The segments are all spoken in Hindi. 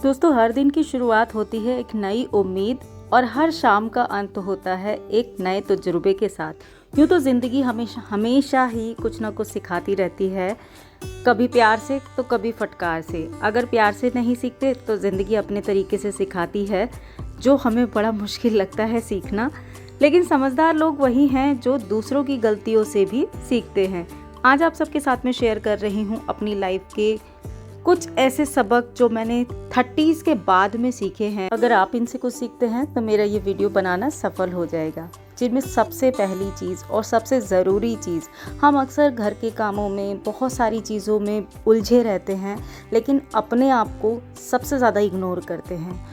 दोस्तों, हर दिन की शुरुआत होती है एक नई उम्मीद और हर शाम का अंत होता है एक नए तजुर्बे के साथ। यूँ तो ज़िंदगी हमेशा ही कुछ ना कुछ सिखाती रहती है, कभी प्यार से तो कभी फटकार से। अगर प्यार से नहीं सीखते तो ज़िंदगी अपने तरीके से सिखाती है, जो हमें बड़ा मुश्किल लगता है सीखना। लेकिन समझदार लोग वही हैं जो दूसरों की गलतियों से भी सीखते हैं। आज आप सबके साथ में शेयर कर रही हूँ अपनी लाइफ के कुछ ऐसे सबक जो मैंने 30s के बाद में सीखे हैं। अगर आप इनसे कुछ सीखते हैं तो मेरा ये वीडियो बनाना सफल हो जाएगा। जिनमें सबसे पहली चीज़ और सबसे ज़रूरी चीज़, हम अक्सर घर के कामों में बहुत सारी चीज़ों में उलझे रहते हैं, लेकिन अपने आप को सबसे ज़्यादा इग्नोर करते हैं।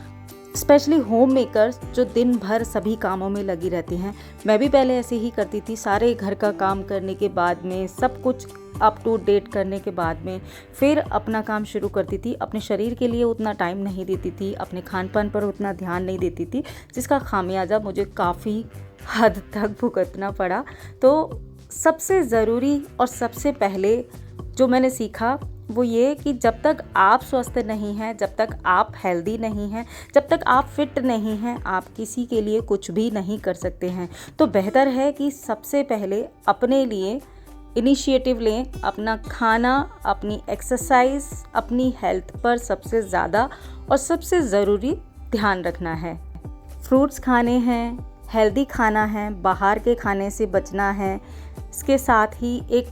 स्पेशली होम मेकर्स जो दिन भर सभी कामों में लगी रहती हैं। मैं भी पहले ऐसे ही करती थी। सारे घर का काम करने के बाद में, सब कुछ अप टू डेट करने के बाद में फिर अपना काम शुरू करती थी। अपने शरीर के लिए उतना टाइम नहीं देती थी, अपने खान पान पर उतना ध्यान नहीं देती थी, जिसका खामियाजा मुझे काफ़ी हद तक भुगतना पड़ा। तो सबसे ज़रूरी और सबसे पहले जो मैंने सीखा वो ये कि जब तक आप स्वस्थ नहीं हैं, जब तक आप हेल्दी नहीं हैं, जब तक आप फिट नहीं हैं, आप किसी के लिए कुछ भी नहीं कर सकते हैं। तो बेहतर है कि सबसे पहले अपने लिए इनिशिएटिव लें। अपना खाना, अपनी एक्सरसाइज, अपनी हेल्थ पर सबसे ज़्यादा और सबसे ज़रूरी ध्यान रखना है। फ्रूट्स खाने हैं, हेल्दी खाना है, बाहर के खाने से बचना है। इसके साथ ही एक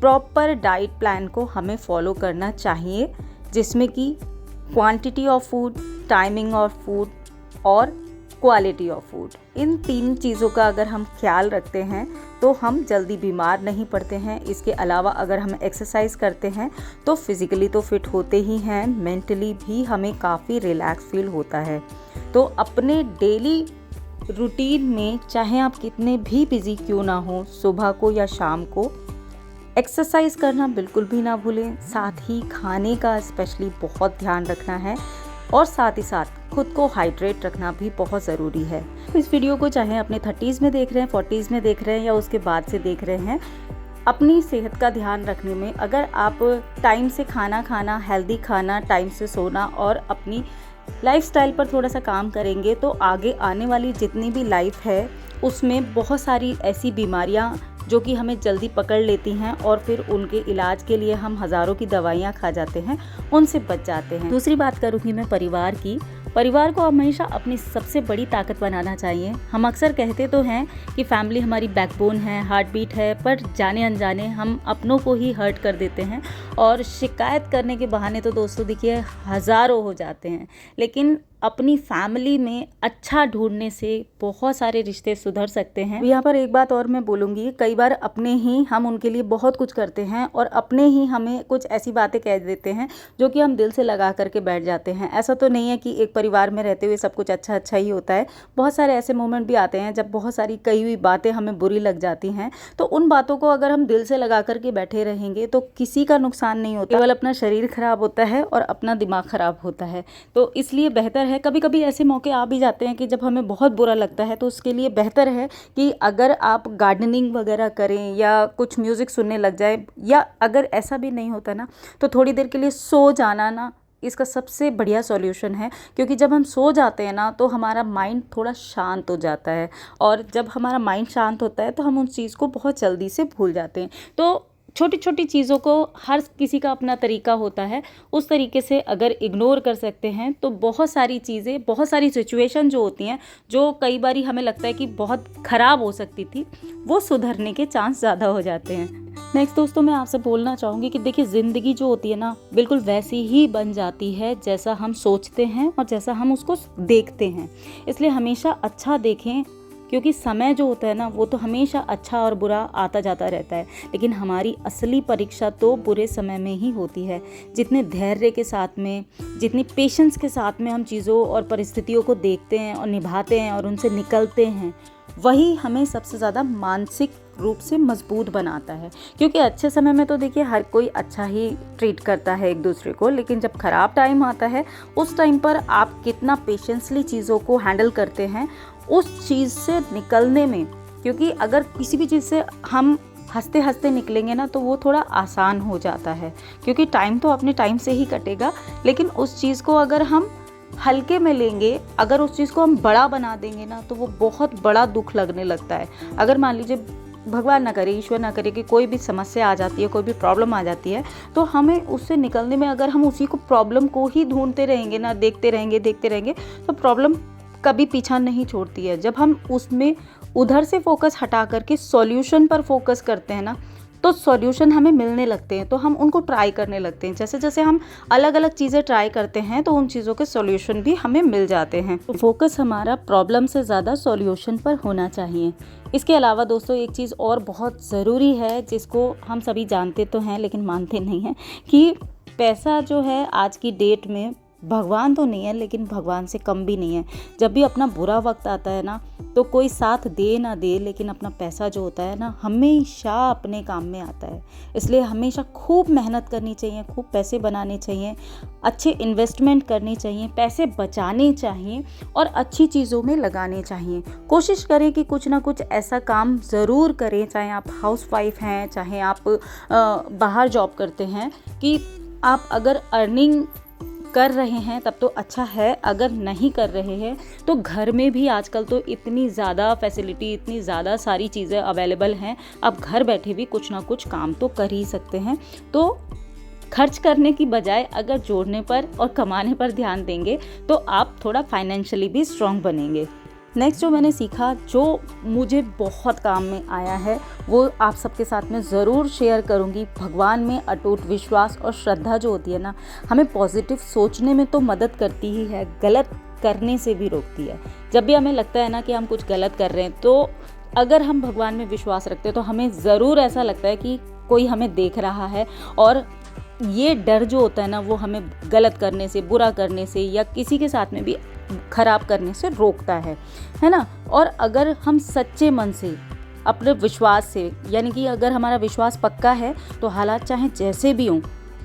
प्रॉपर डाइट प्लान को हमें फॉलो करना चाहिए, जिसमें कि quantity of food, timing of food और क्वालिटी ऑफ फूड, इन 3 चीज़ों का अगर हम ख्याल रखते हैं तो हम जल्दी बीमार नहीं पड़ते हैं। इसके अलावा अगर हम एक्सरसाइज करते हैं तो फिज़िकली तो फिट होते ही हैं, मेंटली भी हमें काफ़ी रिलैक्स फील होता है। तो अपने डेली रूटीन में, चाहे आप कितने भी बिजी क्यों ना हो, सुबह को या शाम को एक्सरसाइज करना बिल्कुल भी ना भूलें। साथ ही खाने का स्पेशली बहुत ध्यान रखना है और साथ ही साथ खुद को हाइड्रेट रखना भी बहुत ज़रूरी है। इस वीडियो को चाहे अपने 30s में देख रहे हैं, 40s में देख रहे हैं या उसके बाद से देख रहे हैं, अपनी सेहत का ध्यान रखने में अगर आप टाइम से खाना खाना, हेल्दी खाना, टाइम से सोना और अपनी लाइफस्टाइल पर थोड़ा सा काम करेंगे तो आगे आने वाली जितनी भी लाइफ है उसमें बहुत सारी ऐसी बीमारियां जो कि हमें जल्दी पकड़ लेती हैं और फिर उनके इलाज के लिए हम हज़ारों की दवाइयाँ खा जाते हैं, उनसे बच जाते हैं। दूसरी बात करूँगी मैं परिवार की। परिवार को हमेशा अपनी सबसे बड़ी ताकत बनाना चाहिए। हम अक्सर कहते तो हैं कि फैमिली हमारी बैकबोन है, हार्ट बीट है, पर जाने अनजाने हम अपनों को ही हर्ट कर देते हैं और शिकायत करने के बहाने तो दोस्तों देखिए हज़ारों हो जाते हैं। लेकिन अपनी फैमिली में अच्छा ढूंढने से बहुत सारे रिश्ते सुधर सकते हैं। यहाँ पर एक बात और मैं बोलूँगी, कई बार अपने ही हम उनके लिए बहुत कुछ करते हैं और अपने ही हमें कुछ ऐसी बातें कह देते हैं जो कि हम दिल से लगा करके बैठ जाते हैं। ऐसा तो नहीं है कि एक परिवार में रहते हुए सब कुछ अच्छा अच्छा ही होता है। बहुत सारे ऐसे मोमेंट भी आते हैं जब बहुत सारी कही हुई बातें हमें बुरी लग जाती हैं। तो उन बातों को अगर हम दिल से लगा करके बैठे रहेंगे तो किसी का नुकसान नहीं होता, केवल अपना शरीर खराब होता है और अपना दिमाग खराब होता है। तो इसलिए बेहतर है, कभी कभी ऐसे मौके आ भी जाते हैं कि जब हमें बहुत बुरा लगता है, तो उसके लिए बेहतर है कि अगर आप गार्डनिंग वगैरह करें या कुछ म्यूज़िक सुनने लग जाए, या अगर ऐसा भी नहीं होता ना तो थोड़ी देर के लिए सो जाना ना इसका सबसे बढ़िया सॉल्यूशन है। क्योंकि जब हम सो जाते हैं ना तो हमारा माइंड थोड़ा शांत हो जाता है और जब हमारा माइंड शांत होता है तो हम उस चीज़ को बहुत जल्दी से भूल जाते हैं। तो छोटी छोटी चीज़ों को हर किसी का अपना तरीका होता है, उस तरीके से अगर इग्नोर कर सकते हैं तो बहुत सारी चीज़ें, बहुत सारी सिचुएशन जो होती हैं, जो कई बारी हमें लगता है कि बहुत ख़राब हो सकती थी, वो सुधरने के चांस ज़्यादा हो जाते हैं। नेक्स्ट दोस्तों, मैं आपसे बोलना चाहूँगी कि देखिए ज़िंदगी जो होती है ना बिल्कुल वैसी ही बन जाती है जैसा हम सोचते हैं और जैसा हम उसको देखते हैं। इसलिए हमेशा अच्छा देखें, क्योंकि समय जो होता है ना वो तो हमेशा अच्छा और बुरा आता जाता रहता है, लेकिन हमारी असली परीक्षा तो बुरे समय में ही होती है। जितने धैर्य के साथ में, जितनी पेशेंस के साथ में हम चीज़ों और परिस्थितियों को देखते हैं और निभाते हैं और उनसे निकलते हैं, वही हमें सबसे ज़्यादा मानसिक रूप से मजबूत बनाता है। क्योंकि अच्छे समय में तो देखिए हर कोई अच्छा ही ट्रीट करता है एक दूसरे को, लेकिन जब ख़राब टाइम आता है उस टाइम पर आप कितना पेशेंसली चीज़ों को हैंडल करते हैं उस चीज़ से निकलने में। क्योंकि अगर किसी भी चीज़ से हम हंसते हंसते निकलेंगे ना तो वो थोड़ा आसान हो जाता है, क्योंकि टाइम तो अपने टाइम से ही कटेगा। लेकिन उस चीज़ को अगर हम हल्के में लेंगे, अगर उस चीज़ को हम बड़ा बना देंगे ना तो वो बहुत बड़ा दुख लगने लगता है। अगर मान लीजिए भगवान ना करे, ईश्वर ना करे कि कोई भी समस्या आ जाती है, कोई भी प्रॉब्लम आ जाती है, तो हमें उससे निकलने में अगर हम उसी को प्रॉब्लम को ही ढूंढते रहेंगे ना, देखते रहेंगे तो प्रॉब्लम कभी पीछा नहीं छोड़ती है। जब हम उसमें उधर से फोकस हटा करके सॉल्यूशन पर फोकस करते हैं ना, तो सॉल्यूशन हमें मिलने लगते हैं, तो हम उनको ट्राई करने लगते हैं। जैसे जैसे हम अलग अलग चीज़ें ट्राई करते हैं तो उन चीज़ों के सॉल्यूशन भी हमें मिल जाते हैं। तो फोकस हमारा प्रॉब्लम से ज़्यादा सॉल्यूशन पर होना चाहिए। इसके अलावा दोस्तों एक चीज़ और बहुत ज़रूरी है, जिसको हम सभी जानते तो हैं लेकिन मानते नहीं हैं, कि पैसा जो है आज की डेट में भगवान तो नहीं है, लेकिन भगवान से कम भी नहीं है। जब भी अपना बुरा वक्त आता है ना, तो कोई साथ दे ना दे, लेकिन अपना पैसा जो होता है ना, हमेशा अपने काम में आता है। इसलिए हमेशा खूब मेहनत करनी चाहिए, खूब पैसे बनाने चाहिए, अच्छे इन्वेस्टमेंट करनी चाहिए, पैसे बचाने चाहिए और अच्छी चीज़ों में लगाने चाहिए। कोशिश करें कि कुछ ना कुछ ऐसा काम ज़रूर करें, चाहे आप हाउसवाइफ हैं, चाहे आप बाहर जॉब करते हैं, कि आप अगर अर्निंग कर रहे हैं तब तो अच्छा है, अगर नहीं कर रहे हैं तो घर में भी आजकल तो इतनी ज़्यादा फैसिलिटी, इतनी ज़्यादा सारी चीज़ें अवेलेबल हैं, आप घर बैठे भी कुछ ना कुछ काम तो कर ही सकते हैं। तो खर्च करने की बजाय अगर जोड़ने पर और कमाने पर ध्यान देंगे तो आप थोड़ा फाइनेंशियली भी स्ट्रॉन्ग बनेंगे। नेक्स्ट जो मैंने सीखा, जो मुझे बहुत काम में आया है, वो आप सबके साथ में ज़रूर शेयर करूँगी। भगवान में अटूट विश्वास और श्रद्धा जो होती है ना, हमें पॉजिटिव सोचने में तो मदद करती ही है, गलत करने से भी रोकती है। जब भी हमें लगता है ना कि हम कुछ गलत कर रहे हैं, तो अगर हम भगवान में विश्वास रखते हैं तो हमें ज़रूर ऐसा लगता है कि कोई हमें देख रहा है, और ये डर जो होता है ना, वो हमें गलत करने से, बुरा करने से या किसी के साथ में भी खराब करने से रोकता है ना। और अगर हम सच्चे मन से, अपने विश्वास से, यानी कि अगर हमारा विश्वास पक्का है, तो हालात चाहे जैसे भी हों,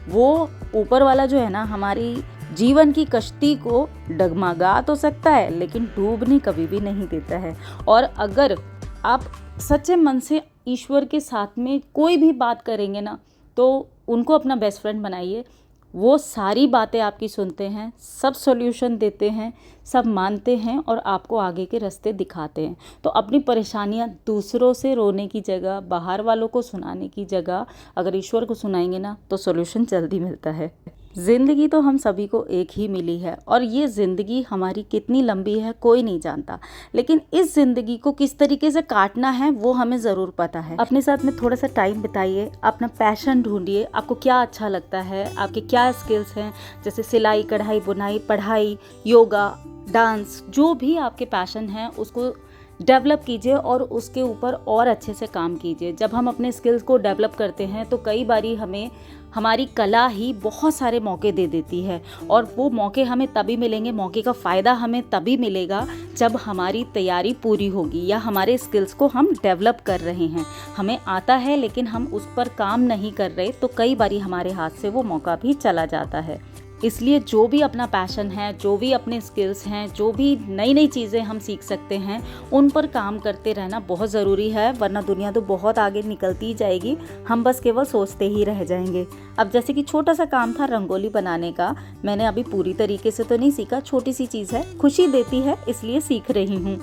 वो ऊपर वाला जो है ना, हमारी जीवन की कश्ती को डगमगा तो सकता है लेकिन डूबने कभी भी नहीं देता है। और अगर आप सच्चे मन से ईश्वर के साथ में कोई भी बात करेंगे ना, तो उनको अपना बेस्ट फ्रेंड बनाइए। वो सारी बातें आपकी सुनते हैं, सब सॉल्यूशन देते हैं, सब मानते हैं और आपको आगे के रास्ते दिखाते हैं। तो अपनी परेशानियां दूसरों से रोने की जगह, बाहर वालों को सुनाने की जगह, अगर ईश्वर को सुनाएंगे ना, तो सॉल्यूशन जल्दी मिलता है। ज़िंदगी तो हम सभी को एक ही मिली है, और ये ज़िंदगी हमारी कितनी लंबी है कोई नहीं जानता, लेकिन इस ज़िंदगी को किस तरीके से काटना है वो हमें ज़रूर पता है। अपने साथ में थोड़ा सा टाइम बिताइए, अपना पैशन ढूंढिए, आपको क्या अच्छा लगता है, आपके क्या स्किल्स हैं, जैसे सिलाई, कढ़ाई, बुनाई, पढ़ाई, योगा, डांस, जो भी आपके पैशन हैं उसको डेवलप कीजिए और उसके ऊपर और अच्छे से काम कीजिए। जब हम अपने स्किल्स को डेवलप करते हैं तो कई बारी हमें हमारी कला ही बहुत सारे मौके दे देती है, और वो मौके हमें तभी मिलेंगे, मौके का फ़ायदा हमें तभी मिलेगा जब हमारी तैयारी पूरी होगी या हमारे स्किल्स को हम डेवलप कर रहे हैं। हमें आता है लेकिन हम उस पर काम नहीं कर रहे, तो कई बारी हमारे हाथ से वो मौका भी चला जाता है। इसलिए जो भी अपना पैशन है, जो भी अपने स्किल्स हैं, जो भी नई नई चीज़ें हम सीख सकते हैं, उन पर काम करते रहना बहुत ज़रूरी है, वरना दुनिया तो बहुत आगे निकलती जाएगी, हम बस केवल सोचते ही रह जाएंगे। अब जैसे कि छोटा सा काम था रंगोली बनाने का, मैंने अभी पूरी तरीके से तो नहीं सीखा, छोटी सी चीज़ है, खुशी देती है इसलिए सीख रही हूँ।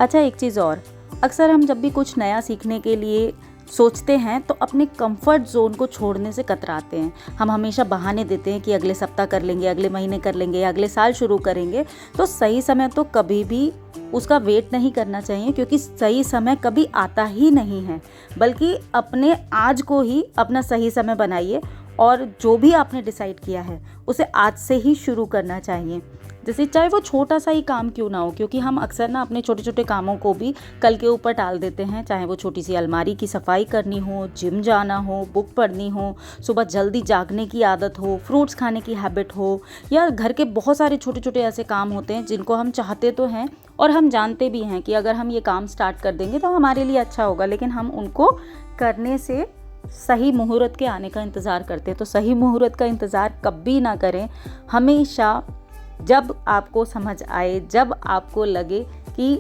अच्छा, एक चीज़ और, अक्सर हम जब भी कुछ नया सीखने के लिए सोचते हैं तो अपने कंफर्ट जोन को छोड़ने से कतराते हैं। हम हमेशा बहाने देते हैं कि अगले सप्ताह कर लेंगे, अगले महीने कर लेंगे, अगले साल शुरू करेंगे। तो सही समय तो कभी भी उसका वेट नहीं करना चाहिए, क्योंकि सही समय कभी आता ही नहीं है, बल्कि अपने आज को ही अपना सही समय बनाइए, और जो भी आपने डिसाइड किया है उसे आज से ही शुरू करना चाहिए। जैसे चाहे वो छोटा सा ही काम क्यों ना हो, क्योंकि हम अक्सर ना अपने छोटे छोटे कामों को भी कल के ऊपर टाल देते हैं, चाहे वो छोटी सी अलमारी की सफाई करनी हो, जिम जाना हो, बुक पढ़नी हो, सुबह जल्दी जागने की आदत हो, फ्रूट्स खाने की हैबिट हो, या घर के बहुत सारे छोटे छोटे ऐसे काम होते हैं जिनको हम चाहते तो हैं और हम जानते भी हैं कि अगर हम ये काम स्टार्ट कर देंगे तो हमारे लिए अच्छा होगा, लेकिन हम उनको करने से सही मुहूर्त के आने का इंतज़ार करते हैं। तो सही मुहूर्त का इंतज़ार कभी ना करें, हमेशा जब आपको समझ आए, जब आपको लगे कि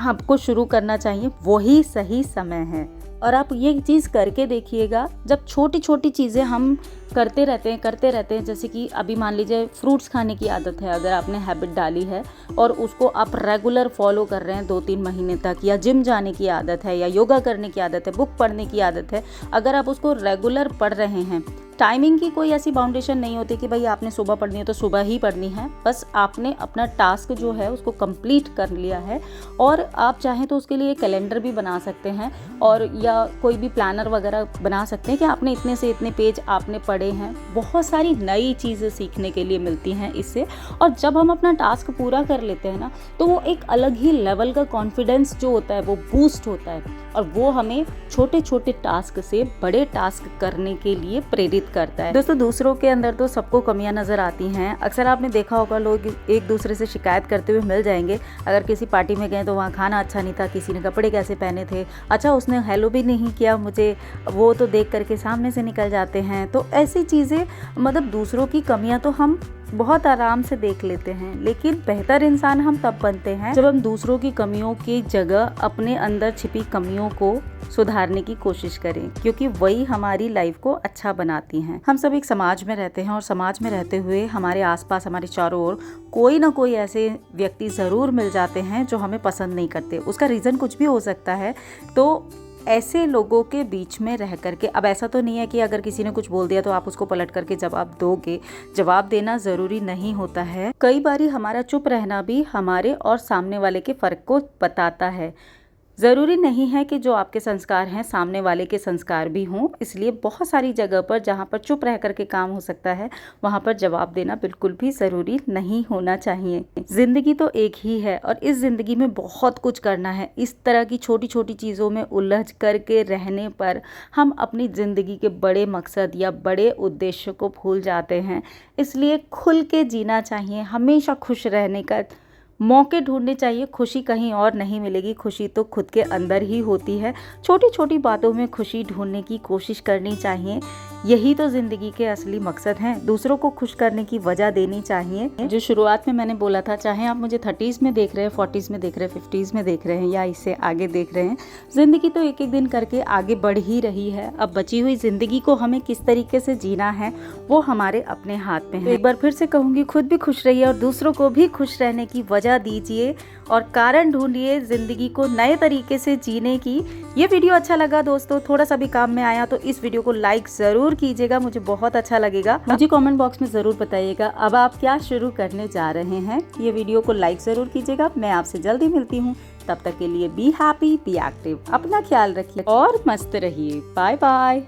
आपको शुरू करना चाहिए, वही सही समय है। और आप ये चीज़ करके देखिएगा, जब छोटी छोटी चीज़ें हम करते रहते हैं, जैसे कि अभी मान लीजिए फ्रूट्स खाने की आदत है, अगर आपने हैबिट डाली है और उसको आप रेगुलर फॉलो कर रहे हैं 2-3 महीने तक, या जिम जाने की आदत है, या योगा करने की आदत है, बुक पढ़ने की आदत है, अगर आप उसको रेगुलर पढ़ रहे हैं, टाइमिंग की कोई ऐसी बाउंडेशन नहीं होती कि भाई आपने सुबह पढ़नी है तो सुबह ही पढ़नी है, बस आपने अपना टास्क जो है उसको कंप्लीट कर लिया है। और आप चाहें तो उसके लिए कैलेंडर भी बना सकते हैं, और या कोई भी प्लानर वगैरह बना सकते हैं कि आपने इतने से इतने पेज आपने पढ़े हैं। बहुत सारी नई चीज़ें सीखने के लिए मिलती हैं इससे, और जब हम अपना टास्क पूरा कर लेते हैं ना, तो वो एक अलग ही लेवल का कॉन्फिडेंस जो होता है वो बूस्ट होता है, और वो हमें छोटे छोटे टास्क से बड़े टास्क करने के लिए प्रेरित करता है। दोस्तों, दूसरों के अंदर तो सबको कमियां नजर आती हैं। अक्सर आपने देखा होगा लोग एक दूसरे से शिकायत करते हुए मिल जाएंगे। अगर किसी पार्टी में गए तो वहाँ खाना अच्छा नहीं था, किसी ने कपड़े कैसे पहने थे, अच्छा उसने हेलो भी नहीं किया मुझे, वो तो देख करके सामने से निकल जाते हैं। तो ऐसी चीज़ें, मतलब दूसरों की कमियां तो हम बहुत आराम से देख लेते हैं, लेकिन बेहतर इंसान हम तब बनते हैं जब हम दूसरों की कमियों की जगह अपने अंदर छिपी कमियों को सुधारने की कोशिश करें, क्योंकि वही हमारी लाइफ को अच्छा बनाती हैं। हम सब एक समाज में रहते हैं, और समाज में रहते हुए हमारे आसपास, हमारे चारों ओर कोई ना कोई ऐसे व्यक्ति ज़रूर मिल जाते हैं जो हमें पसंद नहीं करते। उसका रीज़न कुछ भी हो सकता है। तो ऐसे लोगों के बीच में रह करके, अब ऐसा तो नहीं है कि अगर किसी ने कुछ बोल दिया तो आप उसको पलट करके जवाब दोगे, जवाब देना ज़रूरी नहीं होता है। कई बारी हमारा चुप रहना भी हमारे और सामने वाले के फ़र्क को बताता है। ज़रूरी नहीं है कि जो आपके संस्कार हैं सामने वाले के संस्कार भी हों, इसलिए बहुत सारी जगह पर जहाँ पर चुप रह करके काम हो सकता है, वहाँ पर जवाब देना बिल्कुल भी ज़रूरी नहीं होना चाहिए। ज़िंदगी तो एक ही है, और इस ज़िंदगी में बहुत कुछ करना है। इस तरह की छोटी छोटी चीज़ों में उलझ करके रहने पर हम अपनी ज़िंदगी के बड़े मकसद या बड़े उद्देश्य को भूल जाते हैं। इसलिए खुल के जीना चाहिए, हमेशा खुश रहने का मौके ढूंढने चाहिए। खुशी कहीं और नहीं मिलेगी, खुशी तो खुद के अंदर ही होती है। छोटी छोटी बातों में खुशी ढूंढने की कोशिश करनी चाहिए। यही तो ज़िंदगी के असली मकसद हैं। दूसरों को खुश करने की वजह देनी चाहिए। जो शुरुआत में मैंने बोला था, चाहे आप मुझे 30s में देख रहे हैं, 40s में देख रहे हैं, 50s में देख रहे हैं, या इससे आगे देख रहे हैं, ज़िंदगी तो एक एक दिन करके आगे बढ़ ही रही है। अब बची हुई ज़िंदगी को हमें किस तरीके से जीना है वो हमारे अपने हाथ में है। एक बार फिर से कहूँगी, खुद भी खुश रहिए और दूसरों को भी खुश रहने की वजह दीजिए, और कारण ढूंढिए ज़िंदगी को नए तरीके से जीने की। ये वीडियो अच्छा लगा दोस्तों, थोड़ा सा भी काम में आया तो इस वीडियो को लाइक ज़रूर कीजिएगा, मुझे बहुत अच्छा लगेगा। मुझे कमेंट बॉक्स में ज़रूर बताइएगा अब आप क्या शुरू करने जा रहे हैं। ये वीडियो को लाइक ज़रूर कीजिएगा। मैं आपसे जल्दी मिलती हूँ, तब तक के लिए बी हैप्पी, बी एक्टिव, अपना ख्याल रखिए और मस्त रहिए। Bye bye.